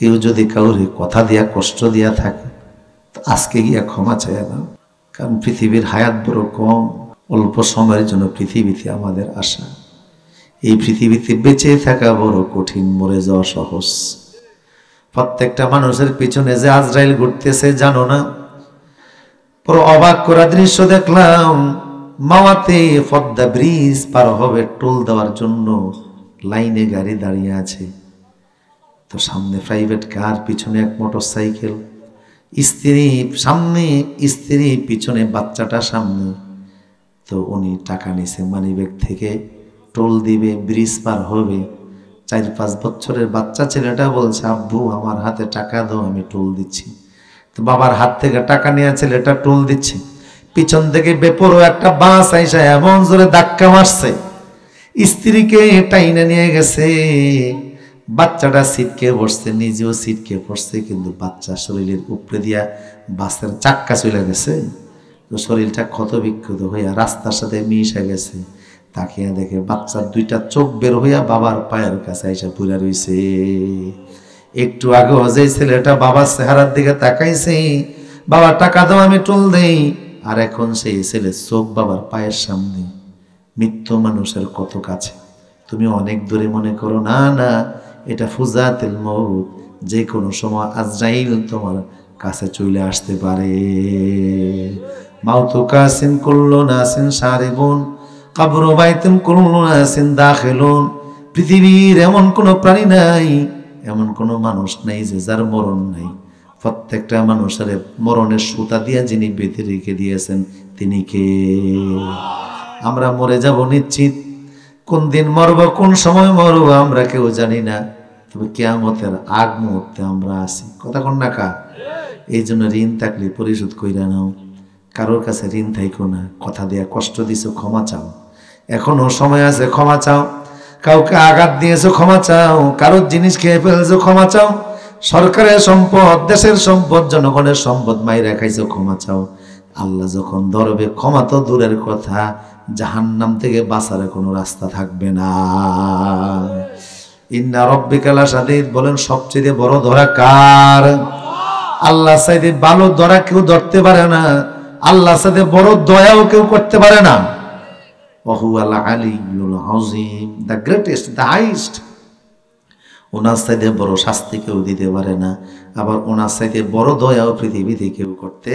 কেউ যদি কাউরে কথা দিয়া কষ্ট দিয়া থাকে তো আজকে গিয়া ক্ষমা চায় না, কারণ পৃথিবীর হায়াত বড় কম, অল্প সময়ের জন্য পৃথিবীতে আমাদের আসা। এই পৃথিবীতে বেঁচে থাকা বড় কঠিন, মরে যাওয়া সহজ। প্রত্যেকটা মানুষের পিছনে যে আজরাইল ঘুরতেছে জানো না? পুরো অবাক করা দৃশ্য দেখলাম। মাওয়াতে পদ্মা ব্রিজ পার হবে, টোল দেওয়ার জন্য লাইনে গাড়ি দাঁড়িয়ে আছে। তো সামনে প্রাইভেট কার, পিছনে এক মোটর সাইকেল, স্ত্রী সামনে, স্ত্রী পিছনে, বাচ্চাটা সামনে। তো উনি টাকা নিছে মানিব্যাগ থেকে, টোল দিবে, ব্রিজ পার হবে। 4-5 বছরের বাচ্চা ছেলেটা বলছে, আব্বু আমার হাতে টাকা দাও, আমি টোল দিচ্ছি। তো বাবার হাত থেকে টাকা নিয়ে ছেলেটা টোল দিচ্ছে। পিছন থেকে বেপরোয়া একটা বাস আইসা এমন জোরে ধাক্কা মারছে, স্ত্রীকে টাইনে নিয়ে গেছে। বাচ্চাটা সিটকে বসছে, নিজেও সিটকে পড়ছে, কিন্তু বাচ্চা শরীরের উপরে দিয়া বাসের চাক্কা চলে গেছে। তো শরীরটা ক্ষত বিক্ষত হইয়া রাস্তার সাথে মিশে গেছে। তাকিয়া দেখে বাচ্চার 2টা চোখ বের হইয়া বাবার পায়ের কাছে আইসা পুরা রইছে। একটু আগে যে ছেলেটা বাবার চেহারার দিকে তাকাইছে, বাবা টাকা দাও আমি টোল দেই, আর এখন সেই ছেলে চোখ বাবার পায়ের সামনে। মৃত্যু মানুষের কত কাছে, তুমি অনেক দূরে মনে করো, না না, এটা ফুজাতুল মউত, যে কোনো সময় আজরাইল তোমার কাছে চলে আসতে পারে। মাউতু কাসিন কুল্লু নাসিন সারিবুন, কবর বাইতুন কুল্লু নাসিন দাখিলুন। পৃথিবীর এমন কোনো প্রাণী নাই, এমন কোনো মানুষ নাই যে যার মরণ নাই। প্রত্যেকটা মানুষের মরণের সুতা দিয়া যিনি বেঁধে রেখে দিয়েছেন তিনি কে? আমরা মরে যাব নিশ্চিত। কোন দিন মরব, কোন সময় মরব আমরা কেউ জানি না, তবে কিয়ামতের আগ মুহূর্তে আমরা আছি। কথা কোন না কা? এই জন্য ঋণ থাকলে পরিশোধ কইরা নাও, কারোর কাছে ঋণ থাইকো না। কথা দিয়া কষ্ট দিছো, ক্ষমা চাও, এখনো সময় আছে, ক্ষমা চাও। কাউকে আঘাত দিয়েছো, ক্ষমা চাও। কারোর জিনিস খেয়ে ফেলছো, ক্ষমা চাও। সরকারের সম্পদ, দেশের সম্পদ, জনগণের সম্পদ মাইরা খাইছো, ক্ষমা চাও। আল্লাহ যখন ধরবে, ক্ষমা তো দূরের কথা, জাহান্নাম থেকে বাঁচার কোনো রাস্তা থাকবে না। ইন্না রাব্বিকা লাশাদীদ, বলেন সবচেয়ে বড় ধরা কার? আল্লাহ চাইতে ভালো ধরা কেউ ধরতে পারে না, আল্লাহ চাইতে বড় দয়াও কেউ করতে পারে না। ওয়াহুয়াল আলিয়্যুল আযীম, দ্য গ্রেটেস্ট, দ্য হাইয়েস্ট। ওনার চাইতে বড় শাস্তি কেউ দিতে পারে না, আবার ওনার চাইতে বড় দয়াও পৃথিবীতে কেউ করতে